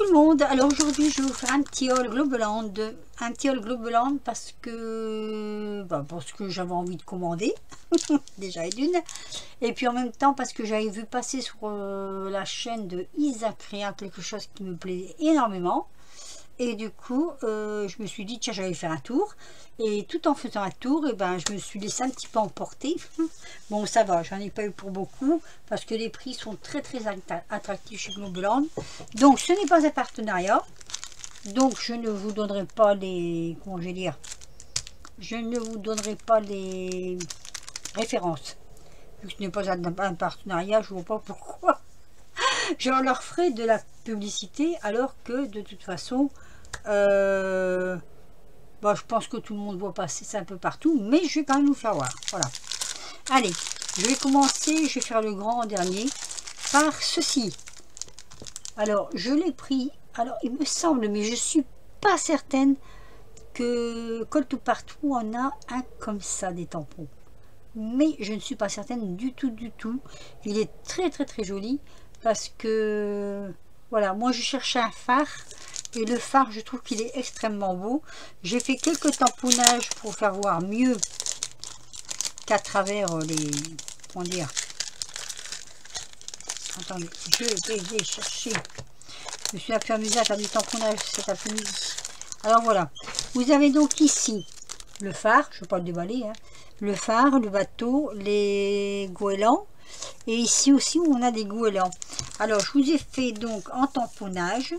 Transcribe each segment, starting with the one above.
tout le monde. Alors aujourd'hui je vais vous faire un petit haul Globeland. Un petit haul Globeland parce que j'avais envie de commander. Déjà et d'une. Et puis en même temps parce que j'avais vu passer sur la chaîne de Isacréa quelque chose qui me plaisait énormément. Et du coup je me suis dit tiens, j'allais faire un tour. Et tout en faisant un tour, et ben, je me suis laissé un petit peu emporter. Bon, ça va, j'en ai pas eu pour beaucoup parce que les prix sont très attractifs chez Globeland. Donc ce n'est pas un partenariat, donc je ne vous donnerai pas les, comment je vais dire, je ne vous donnerai pas les références. Vu que ce n'est pas un partenariat, je ne vois pas pourquoi je leur ferai de la publicité alors que de toute façon je pense que tout le monde voit passer ça un peu partout, mais je vais quand même vous faire voir. Voilà. Allez, je vais commencer, je vais faire le grand en dernier, par ceci. Alors, je l'ai pris, alors il me semble, mais je suis pas certaine que Colle Tout Partout en a un comme ça, des tampons. Mais je ne suis pas certaine du tout, du tout. Il est très joli, parce que, voilà, moi je cherchais un phare, et le phare, je trouve qu'il est extrêmement beau. J'ai fait quelques tamponnages pour faire voir mieux qu'à travers les... Comment dire? Attendez, je vais les chercher. Je me suis un peu amusée à faire du tamponnage cet après-midi. Alors voilà. Vous avez donc ici le phare, je ne vais pas le déballer. Hein, le phare, le bateau, les goélands. Et ici aussi, on a des goélands. Alors, je vous ai fait donc en tamponnage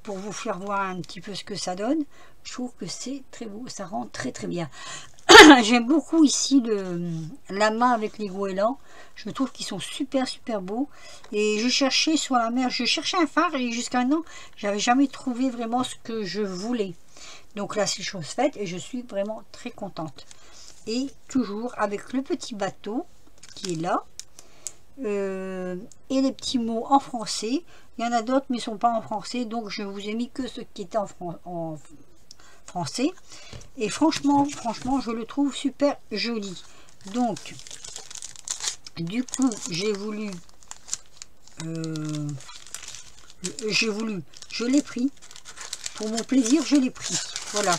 pour vous faire voir un petit peu ce que ça donne. Je trouve que c'est très beau, ça rend très bien. J'aime beaucoup ici la main avec les goélands. Je trouve qu'ils sont super beaux. Et je cherchais sur la mer, je cherchais un phare et jusqu'à maintenant, j'avais jamais trouvé vraiment ce que je voulais. Donc là, c'est chose faite et je suis vraiment très contente. Et toujours avec le petit bateau qui est là. Et les petits mots en français. Il y en a d'autres mais ils sont pas en français, donc je vous ai mis que ce qui était en français. Et franchement je le trouve super joli. Donc du coup je l'ai pris pour mon plaisir, je l'ai pris. Voilà,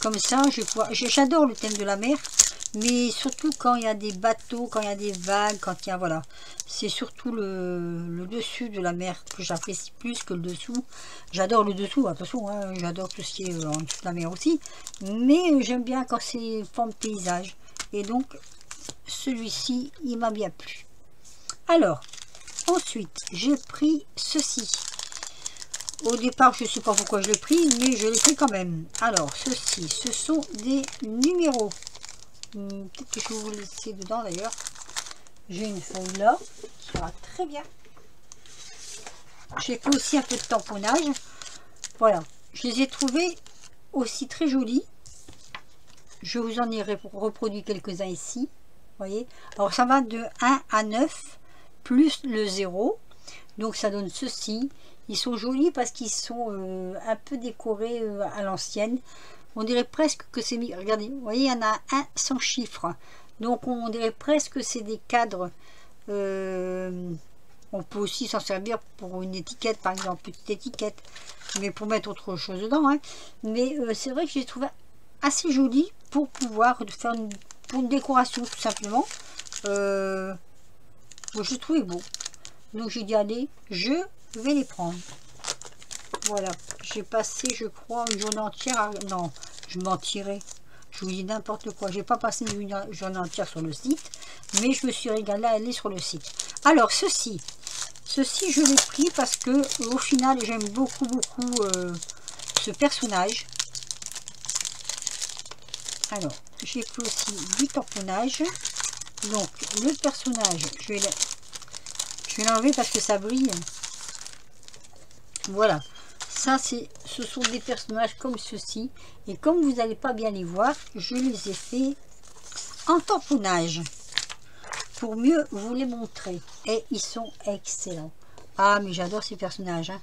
comme ça j'adore le thème de la mer. Mais surtout quand il y a des bateaux, quand il y a des vagues, quand il y a, voilà, c'est surtout le dessus de la mer que j'apprécie plus que le dessous. J'adore le dessous, attention, hein, j'adore tout ce qui est en dessous de la mer aussi. Mais j'aime bien quand c'est forme paysage. Et donc, celui-ci, il m'a bien plu. Alors, ensuite, j'ai pris ceci. Au départ, je ne sais pas pourquoi je l'ai pris, mais je l'ai pris quand même. Alors, ceci, ce sont des numéros. Peut-être que je vais vous laisser dedans d'ailleurs. J'ai une feuille là qui va très bien. J'ai fait aussi un peu de tamponnage. Voilà, je les ai trouvés aussi très jolis. Je vous en ai reproduit quelques-uns ici. Vous voyez, alors ça va de 1 à 9 plus le 0. Donc ça donne ceci. Ils sont jolis parce qu'ils sont un peu décorés à l'ancienne. On dirait presque que c'est mis. Regardez, vous voyez, il y en a un sans chiffre. Donc on dirait presque que c'est des cadres. On peut aussi s'en servir pour une étiquette, par exemple, petite étiquette. Mais pour mettre autre chose dedans. Hein. Mais c'est vrai que je les trouve assez jolis pour pouvoir faire pour une décoration, tout simplement. Je les trouvais beaux. Donc j'ai dit, allez, je vais les prendre. Voilà, j'ai passé, je crois, une journée entière à... Non, je mentirais. Je vous dis n'importe quoi. J'ai pas passé une journée entière sur le site, mais je me suis régalée à aller sur le site. Alors, ceci je l'ai pris parce que au final, j'aime beaucoup ce personnage. Alors, j'ai fait aussi du tamponnage. Donc, le personnage, je vais l'enlever parce que ça brille. Voilà. Ça, ce sont des personnages comme ceci. Et comme vous n'allez pas bien les voir, je les ai fait en tamponnage. Pour mieux vous les montrer. Et ils sont excellents. Ah, mais j'adore ces personnages. Hein.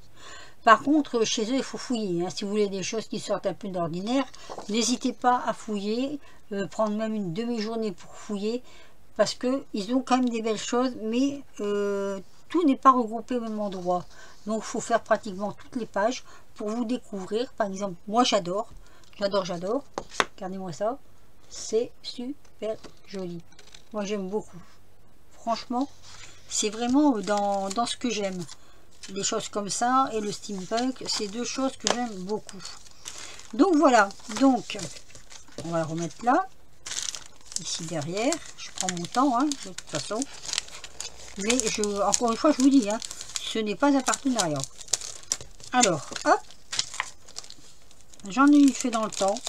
Par contre, chez eux, il faut fouiller. Hein. Si vous voulez des choses qui sortent un peu d'ordinaire, n'hésitez pas à fouiller. Prendre même une demi-journée pour fouiller. Parce qu'ils ont quand même des belles choses. Mais tout n'est pas regroupé au même endroit. Donc il faut faire pratiquement toutes les pages pour vous découvrir. Par exemple, moi j'adore. Regardez-moi ça. C'est super joli. Moi j'aime beaucoup. Franchement, c'est vraiment dans ce que j'aime. Des choses comme ça et le steampunk, c'est deux choses que j'aime beaucoup. Donc voilà. Donc, on va le remettre là. Ici derrière. Je prends mon temps, hein, de toute façon. Mais encore une fois, je vous dis, hein, ce n'est pas un partenariat. Alors, hop. J'en ai fait dans le temps.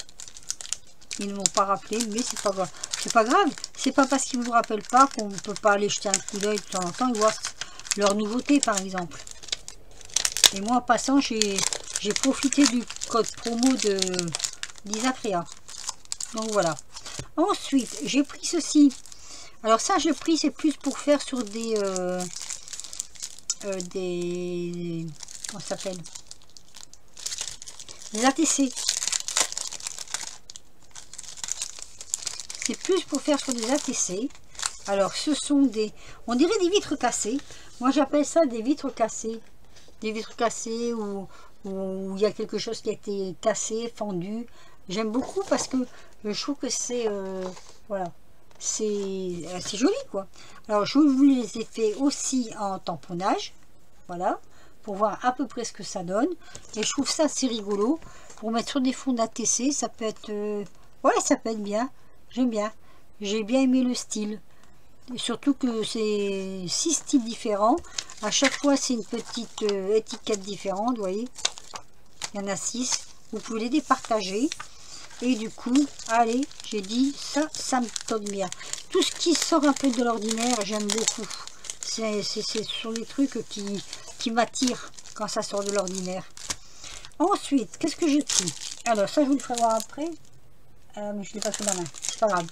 Ils ne m'ont pas rappelé, mais c'est pas grave. C'est pas grave. C'est pas parce qu'ils ne vous rappellent pas qu'on ne peut pas aller jeter un coup d'œil de temps en temps et voir leur nouveauté, par exemple. Et moi, en passant, j'ai profité du code promo d'Isacrea. Donc voilà. Ensuite, j'ai pris ceci. Alors ça, j'ai pris, c'est plus pour faire sur des comment ça s'appelle, des ATC. C'est plus pour faire sur des ATC. Alors ce sont des, on dirait des vitres cassées. Moi j'appelle ça des vitres cassées. Des vitres cassées où il y a quelque chose qui a été cassé, fendu. J'aime beaucoup parce que je trouve que c'est voilà, c'est joli quoi. Alors je vous les ai fait aussi en tamponnage, voilà, pour voir à peu près ce que ça donne. Et je trouve ça assez rigolo pour mettre sur des fonds d'ATC. Ça peut être ouais, ça peut être bien. J'aime bien. J'ai bien aimé le style. Et surtout que c'est 6 styles différents. À chaque fois, c'est une petite étiquette différente. Vous voyez, il y en a 6. Vous pouvez les départager. Et du coup, allez, j'ai dit ça, ça me donne bien. Tout ce qui sort un peu de l'ordinaire, j'aime beaucoup. Ce sont des trucs qui m'attirent quand ça sort de l'ordinaire. Ensuite, qu'est-ce que j'ai pris? Alors, ça, je vous le ferai voir après. Mais je ne l'ai pas sous la main, c'est pas grave.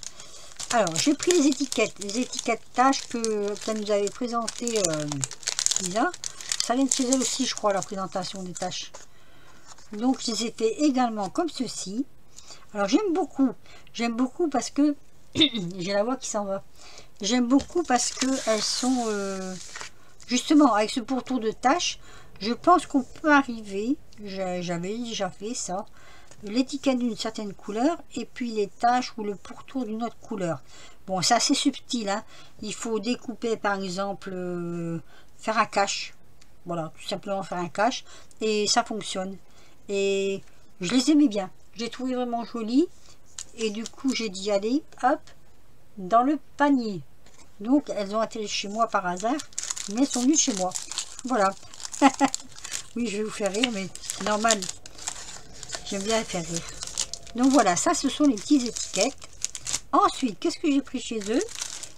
Alors, j'ai pris les étiquettes tâches qu'elle nous avait présentées, Lisa. Ça vient de chez elle aussi, je crois, la présentation des tâches. Donc, je les ai fait également comme ceci. Alors, j'aime beaucoup parce que, j'ai la voix qui s'en va. J'aime beaucoup parce que elles sont, justement, avec ce pourtour de tâches, je pense qu'on peut arriver, j'avais déjà fait ça, l'étiquette d'une certaine couleur et puis les taches ou le pourtour d'une autre couleur. Bon, c'est assez subtil, hein. Il faut découper par exemple, faire un cache, voilà, tout simplement faire un cache et ça fonctionne. Et je les aimais bien, j'ai trouvé vraiment joli et du coup j'ai dit allez hop dans le panier. Donc elles ont atterri chez moi par hasard, mais elles sont venues chez moi, voilà. Oui, je vais vous faire rire, mais c'est normal. J'aime bien faire rire. Donc voilà, ça ce sont les petites étiquettes. Ensuite, qu'est-ce que j'ai pris chez eux?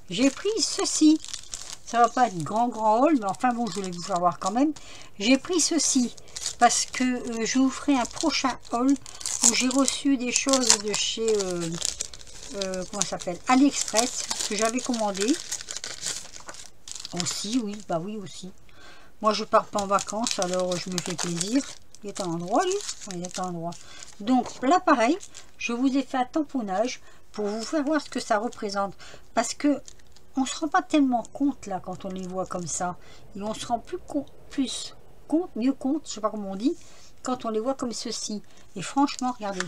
J'ai pris ceci. Ça va pas être grand haul, mais enfin bon, je voulais vous faire voir quand même. J'ai pris ceci parce que je vous ferai un prochain haul où j'ai reçu des choses de chez comment ça s'appelle, AliExpress, que j'avais commandé. Aussi, oui, bah oui aussi. Moi je pars pas en vacances, alors je me fais plaisir. Il est à l'endroit lui, oui, il est à l'endroit. Donc là pareil, je vous ai fait un tamponnage pour vous faire voir ce que ça représente, parce que on se rend pas tellement compte là quand on les voit comme ça, et on se rend mieux compte, je sais pas comment on dit, quand on les voit comme ceci. Et franchement, regardez,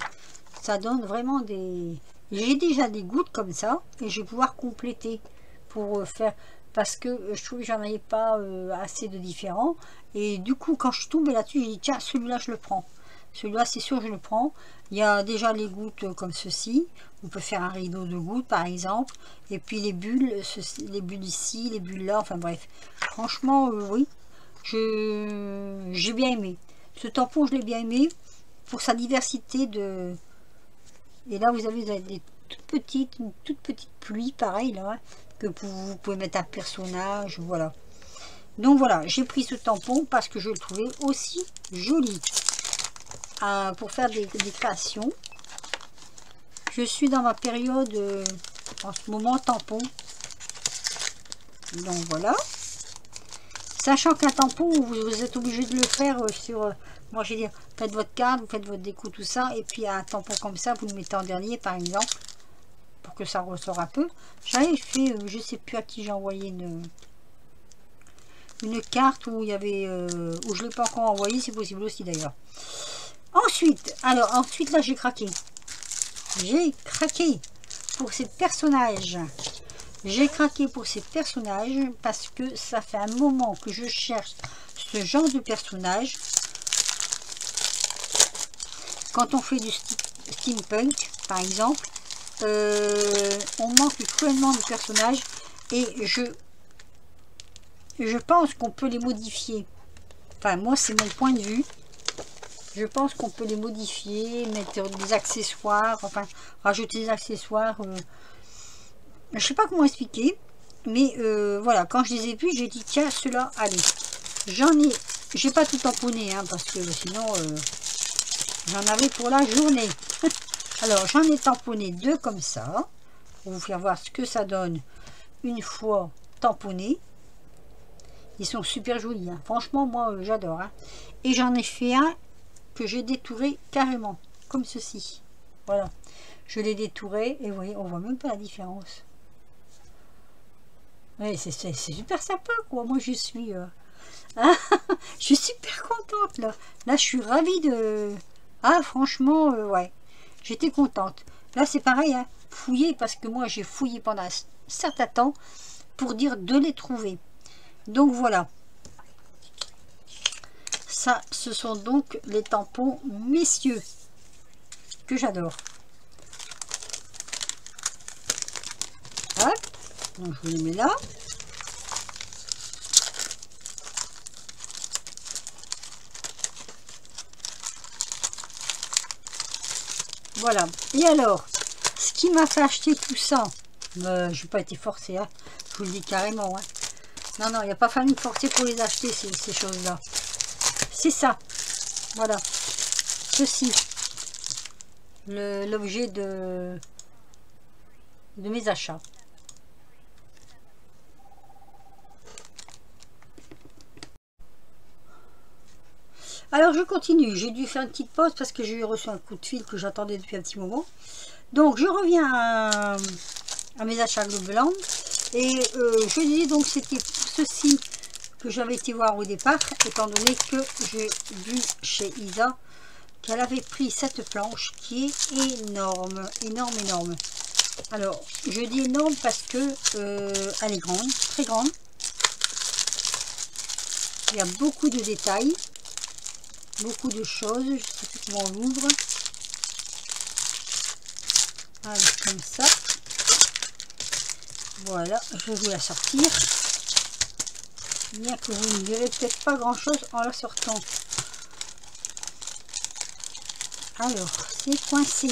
ça donne vraiment des, j'ai déjà des gouttes comme ça et je vais pouvoir compléter pour faire, parce que je trouve que j'en avais pas assez de différents. Et du coup, quand je suis tombée là-dessus, j'ai dit tiens, celui-là, je le prends. Celui-là, c'est sûr, je le prends. Il y a déjà les gouttes comme ceci. On peut faire un rideau de gouttes, par exemple. Et puis les bulles ici, les bulles là. Enfin bref, franchement, oui, j'ai bien aimé. Ce tampon, je l'ai bien aimé pour sa diversité de. Et là, vous avez des une toute petite pluie, pareil là. Hein, que vous pouvez mettre un personnage, voilà. Donc voilà, j'ai pris ce tampon parce que je le trouvais aussi joli pour faire des créations. Je suis dans ma période en ce moment tampon. Donc voilà. Sachant qu'un tampon, vous êtes obligé de le faire sur... moi je vais dire, faites votre carte, vous faites votre déco, tout ça. Et puis un tampon comme ça, vous le mettez en dernier par exemple. Pour que ça ressort un peu. J'avais fait, je sais plus à qui j'ai envoyé une... une carte où il y avait, où je ne l'ai pas encore envoyé, c'est possible aussi d'ailleurs. Ensuite, là j'ai craqué. J'ai craqué pour ces personnages. J'ai craqué pour ces personnages parce que ça fait un moment que je cherche ce genre de personnage. Quand on fait du steampunk, par exemple, on manque cruellement de personnages et je pense qu'on peut les modifier. Enfin, moi, c'est mon point de vue. Je pense qu'on peut les modifier, mettre des accessoires, enfin, rajouter des accessoires. Je sais pas comment expliquer, mais voilà, quand je les ai vus, j'ai dit, tiens, ceux-là, allez. J'ai pas tout tamponné, hein, parce que sinon, j'en avais pour la journée. Alors, j'en ai tamponné 2 comme ça, pour vous faire voir ce que ça donne une fois tamponné. Ils sont super jolis, hein. Franchement, moi, j'adore. Hein. Et j'en ai fait un que j'ai détouré carrément, comme ceci. Voilà, je l'ai détouré et vous voyez, on voit même pas la différence. Ouais, c'est super sympa, quoi. Moi, je suis super contente, là. Là, je suis ravie de... Ah, franchement, ouais. J'étais contente. Là, c'est pareil, hein. Fouiller, parce que moi, j'ai fouillé pendant un certain temps pour dire de les trouver. Donc, voilà. Ça, ce sont donc les tampons messieurs que j'adore. Hop, donc je vous les mets là. Voilà. Et alors, ce qui m'a fait acheter tout ça, je n'ai pas été forcée, hein, je vous le dis carrément. Hein. Non, non, il n'y a pas fallu me forcer pour les acheter, ces choses-là. C'est ça. Voilà. Ceci. L'objet de mes achats. Alors je continue, j'ai dû faire une petite pause parce que j'ai reçu un coup de fil que j'attendais depuis un petit moment. Donc je reviens à mes achats Globeland et je disais donc c'était pour ceci que j'avais été voir au départ, étant donné que j'ai vu chez Isa qu'elle avait pris cette planche qui est énorme, énorme, énorme. Alors je dis énorme parce que elle est grande, très grande. Il y a beaucoup de détails. Beaucoup de choses, je ne sais plus comment on l'ouvre. Allez, comme ça. Voilà, je vais vous la sortir. Bien que vous ne verrez peut-être pas grand chose en la sortant. Alors, c'est coincé.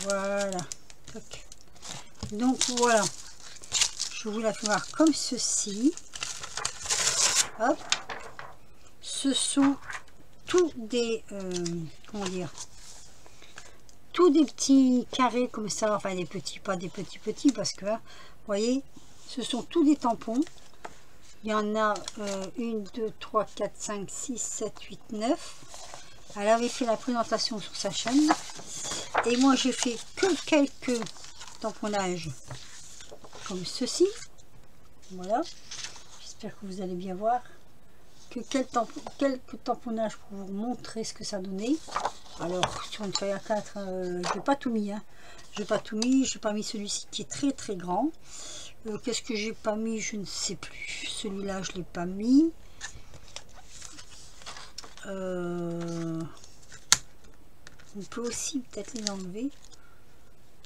Voilà. Donc voilà. Je vous la fais voir comme ceci. Hop. Ce sont tous des comment dire, tous des petits carrés comme ça, enfin des petits, pas des petits parce que vous voyez, ce sont tous des tampons. Il y en a 1, 2, 3, 4, 5, 6, 7, 8, 9. Elle avait fait la présentation sur sa chaîne et moi j'ai fait que quelques tamponnages comme ceci. Voilà, j'espère que vous allez bien voir. Quelques tamponnages pour vous montrer ce que ça donnait. Alors sur une feuille A4, je n'ai pas tout mis, hein. Je n'ai pas tout mis, j'ai pas mis celui-ci qui est très très grand. Qu'est-ce que j'ai pas mis, je ne sais plus. Celui-là je l'ai pas mis. On peut aussi peut-être les enlever.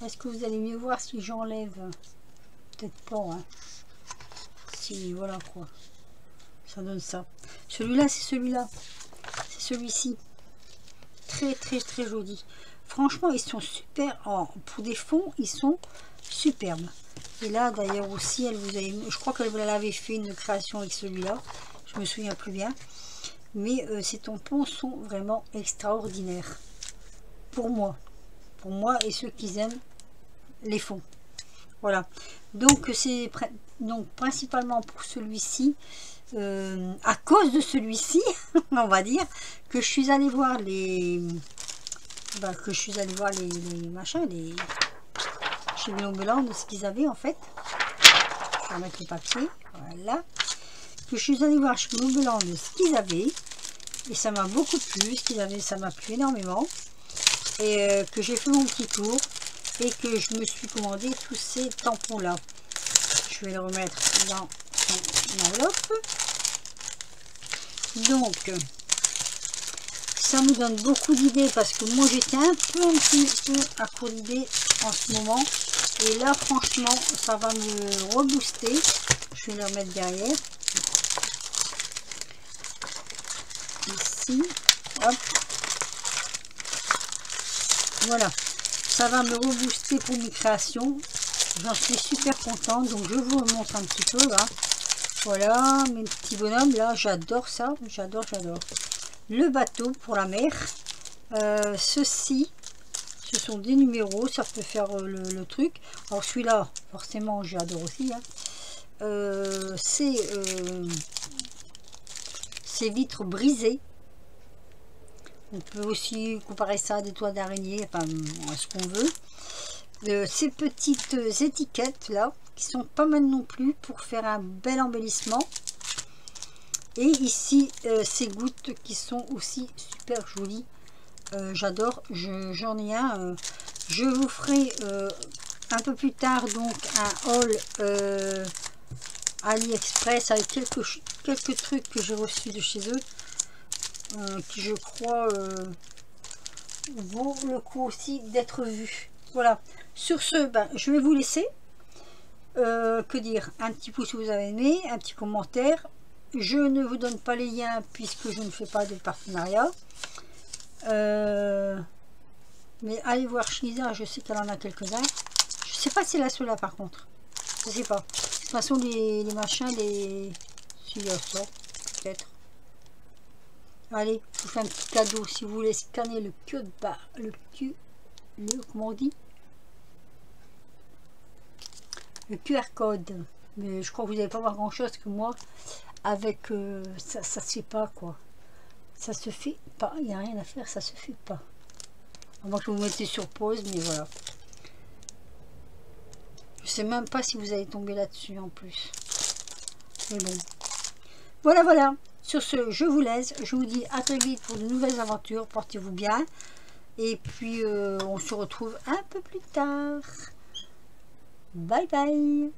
Est-ce que vous allez mieux voir si j'enlève? Peut-être pas, hein. Si, voilà quoi. Ça donne ça. Celui-là, c'est celui-là. C'est celui-ci. Très, très, très joli. Franchement, ils sont super. Oh, pour des fonds, ils sont superbes. Et là, d'ailleurs, aussi, elle vous avait, je crois qu'elle avait fait une création avec celui-là. Je me souviens plus bien. Mais ces tampons sont vraiment extraordinaires. Pour moi. Pour moi et ceux qui aiment les fonds. Voilà. Donc, c'est donc principalement pour celui-ci. À cause de celui-ci, on va dire, que je suis allée voir les machins, chez Globeland, de ce qu'ils avaient en fait. Je vais remettre les papiers, voilà, que je suis allée voir chez Gloubeland ce qu'ils avaient. Et ça m'a beaucoup plu, ce qu'ils avaient, ça m'a plu énormément. Et que j'ai fait mon petit tour. Et que je me suis commandé tous ces tampons-là. Je vais les remettre dans son enveloppe. Donc, ça me donne beaucoup d'idées parce que moi j'étais un petit peu à court d'idées en ce moment. Et là, franchement, ça va me rebooster. Je vais le remettre derrière. Ici. Hop. Voilà. Ça va me rebooster pour mes créations. J'en suis super contente. Donc, je vous montre un petit peu là. Voilà, mes petits bonhommes. Là, j'adore ça. J'adore, j'adore. Le bateau pour la mer. Ceci. Ce sont des numéros, ça peut faire le truc. Alors celui-là, forcément, j'adore aussi. Hein. Ces vitres brisées. On peut aussi comparer ça à des toits d'araignée, enfin, à ce qu'on veut. Ces petites étiquettes là, qui sont pas mal non plus pour faire un bel embellissement. Et ici, ces gouttes qui sont aussi super jolies. J'adore, j'en ai un. Je vous ferai un peu plus tard donc un haul AliExpress avec quelques trucs que j'ai reçus de chez eux qui je crois vaut le coup aussi d'être vus. Voilà, sur ce, ben, je vais vous laisser. Que dire, un petit pouce si vous avez aimé, un petit commentaire. Je ne vous donne pas les liens puisque je ne fais pas de partenariat. Mais allez voir Shinisa, je sais qu'elle en a quelques-uns. Je sais pas si c'est la seule là par contre. Je sais pas. De toute façon, les machins, les. Si ça sort, peut-être. Allez, je vous fais un petit cadeau si vous voulez scanner le code barre. Comment on dit? Le QR code. Mais je crois que vous n'allez pas voir grand chose que moi. Avec ça se fait pas quoi. Ça se fait pas. Il n'y a rien à faire, ça se fait pas. À moins que vous mettez sur pause, mais voilà. Je sais même pas si vous allez tomber là-dessus en plus. Mais bon. Voilà, voilà. Sur ce, je vous laisse. Je vous dis à très vite pour de nouvelles aventures. Portez-vous bien. Et puis, on se retrouve un peu plus tard. Bye bye.